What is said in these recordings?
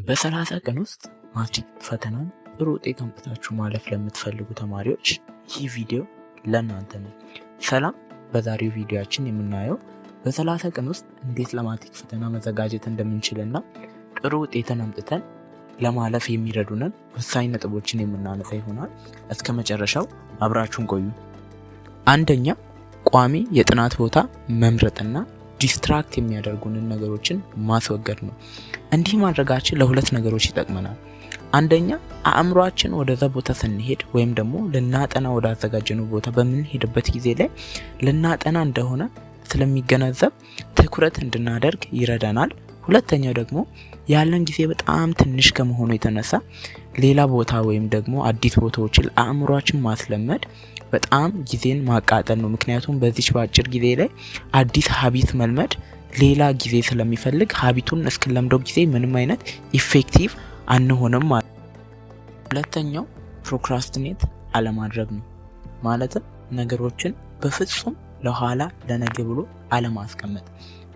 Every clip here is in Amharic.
በ30 ቀን ውስጥ ማትሪክ ፈተናን ጥሩ ውጤት አምጥታችሁ ማለፍ ለምትፈልጉ ተማሪዎች ይህ ቪዲዮ ለእናንተ ነው። ሰላም፣ በዛሬው ቪዲዮአችን የምናየው በ30 ቀን ውስጥ እንዴት ለማትሪክ ፈተና መዘጋጀት እንደምንችልና ጥሩ ውጤትን አምጥተን ለማለፍ የሚረዱንን ወሳኝ ነጥቦችን የምናነሳ ይሆናል። እስከ መጨረሻው አብራችሁን ቆዩ። አንደኛ፣ ቋሚ የጥናት ቦታ መምረጥና ዲስትራክት የሚያደርጉንን ነገሮችን ማስወገድ ነው። እንዲህ ማድረጋችን ለሁለት ነገሮች ይጠቅመናል። አንደኛ፣ አእምሯችን ወደዛ ቦታ ስንሄድ ወይም ደግሞ ልናጠና ወዳዘጋጀነው ቦታ በምንሄድበት ጊዜ ላይ ልናጠና እንደሆነ ስለሚገነዘብ ትኩረት እንድናደርግ ይረዳናል። ሁለተኛው ደግሞ ያለን ጊዜ በጣም ትንሽ ከመሆኑ የተነሳ ሌላ ቦታ ወይም ደግሞ አዲስ ቦታዎችን አእምሯችን ማስለመድ በጣም ጊዜን ማቃጠል ነው። ምክንያቱም በዚች በአጭር ጊዜ ላይ አዲስ ሀቢት መልመድ ሌላ ጊዜ ስለሚፈልግ ሀቢቱን እስክንለምደው ጊዜ ምንም አይነት ኢፌክቲቭ አንሆንም ማለት ነው። ሁለተኛው ፕሮክራስቲኔት አለማድረግ ነው። ማለትም ነገሮችን በፍጹም ለኋላ ለነገ ብሎ አለማስቀመጥ፣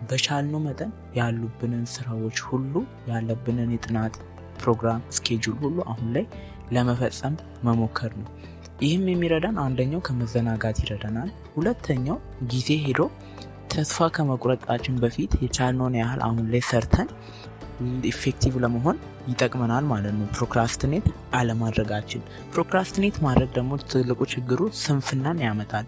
በቻልነው መጠን ያሉብንን ስራዎች ሁሉ ያለብንን የጥናት ፕሮግራም ስኬጁል ሁሉ አሁን ላይ ለመፈጸም መሞከር ነው። ይህም የሚረዳን አንደኛው ከመዘናጋት ይረዳናል። ሁለተኛው ጊዜ ሄዶ ተስፋ ከመቁረጣችን በፊት የቻልነውን ያህል አሁን ላይ ሰርተን ኢፌክቲቭ ለመሆን ይጠቅመናል ማለት ነው። ፕሮክራስቲኔት አለማድረጋችን። ፕሮክራስቲኔት ማድረግ ደግሞ ትልቁ ችግሩ ስንፍናን ያመጣል።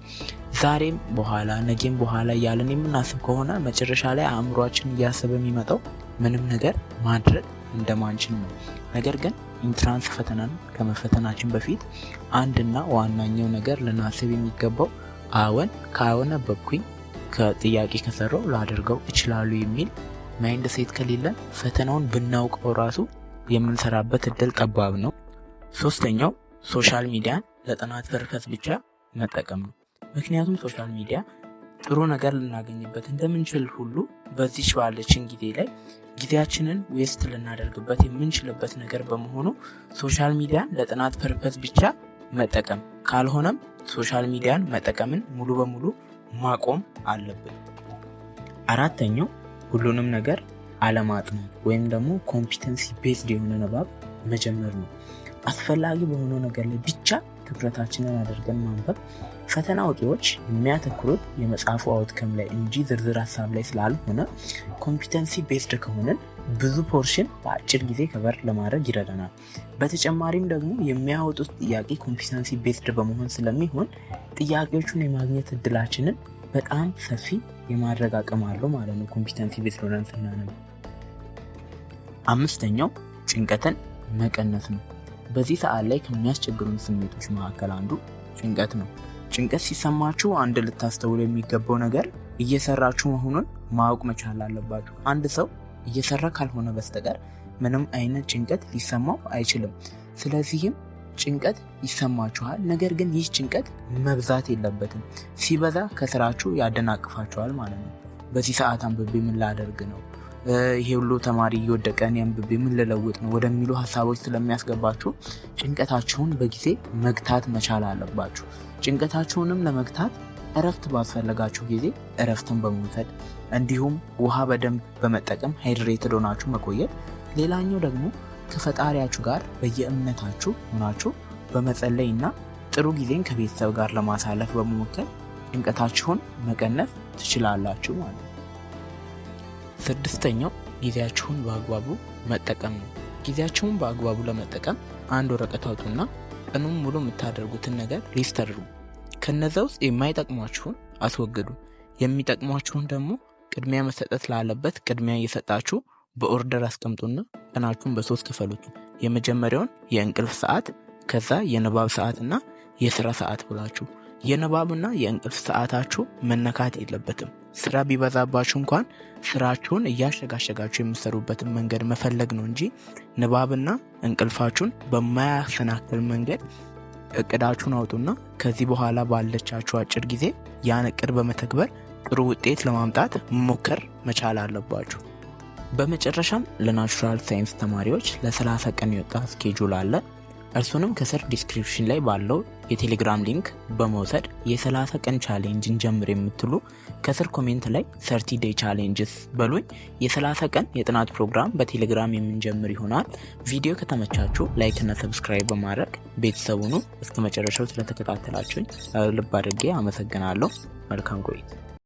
ዛሬም በኋላ ነገም በኋላ እያለን የምናስብ ከሆነ መጨረሻ ላይ አእምሯችን እያሰበ የሚመጣው ምንም ነገር ማድረግ እንደማንችል ነው። ነገር ግን ኢንትራንስ ፈተናን ከመፈተናችን በፊት አንድና ዋናኛው ነገር ልናስብ የሚገባው አዎን ካነበብኩኝ ከጥያቄ ከሰራው ላደርገው እችላሉ የሚል ማይንድ ሴት ከሌለን ፈተናውን ብናውቀው ራሱ የምንሰራበት እድል ጠባብ ነው። ሶስተኛው ሶሻል ሚዲያን ለጥናት ፐርፐስ ብቻ መጠቀም ነው። ምክንያቱም ሶሻል ሚዲያ ጥሩ ነገር ልናገኝበት እንደምንችል ሁሉ በዚች ባለችን ጊዜ ላይ ጊዜያችንን ዌስት ልናደርግበት የምንችልበት ነገር በመሆኑ ሶሻል ሚዲያን ለጥናት ፐርፐስ ብቻ መጠቀም፣ ካልሆነም ሶሻል ሚዲያን መጠቀምን ሙሉ በሙሉ ማቆም አለብን። አራተኛው ሁሉንም ነገር አለማጥናት ወይም ደግሞ ኮምፒተንሲ ቤዝድ የሆነ ንባብ መጀመር ነው። አስፈላጊ በሆነው ነገር ላይ ብቻ ትኩረታችንን አድርገን ማንበብ። ፈተና አውጪዎች የሚያተኩሩት የመጽሐፉ አውትከም ላይ እንጂ ዝርዝር ሀሳብ ላይ ስላልሆነ ኮምፒተንሲ ቤዝድ ከሆነን ብዙ ፖርሽን በአጭር ጊዜ ከቨር ለማድረግ ይረዳናል። በተጨማሪም ደግሞ የሚያወጡት ጥያቄ ኮምፒተንሲ ቤዝድ በመሆን ስለሚሆን ጥያቄዎቹን የማግኘት እድላችንን በጣም ሰፊ የማድረግ አቅም አለው ማለት ነው ኮምፒተንሲ ቤዝድ ሆነን ስናነብ። አምስተኛው ጭንቀትን መቀነስ ነው። በዚህ ሰዓት ላይ ከሚያስቸግሩን ስሜቶች መካከል አንዱ ጭንቀት ነው። ጭንቀት ሲሰማችሁ አንድ ልታስተውሉ የሚገባው ነገር እየሰራችሁ መሆኑን ማወቅ መቻል አለባችሁ። አንድ ሰው እየሰራ ካልሆነ በስተቀር ምንም አይነት ጭንቀት ሊሰማው አይችልም። ስለዚህም ጭንቀት ይሰማችኋል። ነገር ግን ይህ ጭንቀት መብዛት የለበትም። ሲበዛ ከስራችሁ ያደናቅፋችኋል ማለት ነው። በዚህ ሰዓት አንብቤ ምን ላደርግ ነው፣ ይሄ ሁሉ ተማሪ እየወደቀ እኔ አንብቤ ምን ልለውጥ ነው ወደሚሉ ሀሳቦች ስለሚያስገባችሁ ጭንቀታችሁን በጊዜ መግታት መቻል አለባችሁ። ጭንቀታችሁንም ለመግታት እረፍት ባስፈለጋችሁ ጊዜ እረፍትን በመውሰድ እንዲሁም ውሃ በደንብ በመጠቀም ሃይድሬትድ ሆናችሁ መቆየት። ሌላኛው ደግሞ ከፈጣሪያችሁ ጋር በየእምነታችሁ ሆናችሁ በመጸለይ እና ጥሩ ጊዜን ከቤተሰብ ጋር ለማሳለፍ በመሞከር ጭንቀታችሁን መቀነስ ትችላላችሁ ማለት ነው። ስድስተኛው ጊዜያችሁን በአግባቡ መጠቀም ነው። ጊዜያችሁን በአግባቡ ለመጠቀም አንድ ወረቀት አውጡና ቀኑን ሙሉ የምታደርጉትን ነገር ሊስት አድርጉ። ከነዛ ውስጥ የማይጠቅሟችሁን አስወግዱ። የሚጠቅሟችሁን ደግሞ ቅድሚያ መሰጠት ላለበት ቅድሚያ እየሰጣችሁ በኦርደር አስቀምጡና ቀናችሁን በሶስት ክፈሉት። የመጀመሪያውን የእንቅልፍ ሰዓት፣ ከዛ የንባብ ሰዓትና የስራ ሰዓት ብላችሁ። የንባብና የእንቅልፍ ሰዓታችሁ መነካት የለበትም። ስራ ቢበዛባችሁ እንኳን ስራችሁን እያሸጋሸጋችሁ የምትሰሩበትን መንገድ መፈለግ ነው እንጂ ንባብና እንቅልፋችሁን በማያሰናክል መንገድ እቅዳችሁን አውጡና ከዚህ በኋላ ባለቻችሁ አጭር ጊዜ ያን እቅድ በመተግበር ጥሩ ውጤት ለማምጣት መሞከር መቻል አለባችሁ። በመጨረሻም ለናቹራል ሳይንስ ተማሪዎች ለ30 ቀን የወጣ ስኬጁል አለ። እርሱንም ከስር ዲስክሪፕሽን ላይ ባለው የቴሌግራም ሊንክ በመውሰድ የ30 ቀን ቻሌንጅን ጀምር የምትሉ ከስር ኮሜንት ላይ 30 ዴይ ቻሌንጅስ በሉኝ። የ30 ቀን የጥናት ፕሮግራም በቴሌግራም የምንጀምር ይሆናል። ቪዲዮ ከተመቻችሁ ላይክ እና ሰብስክራይብ በማድረግ ቤተሰቡን እስከ መጨረሻው ስለተከታተላችሁኝ ልብ አድርጌ አመሰግናለሁ። መልካም ቆይታ።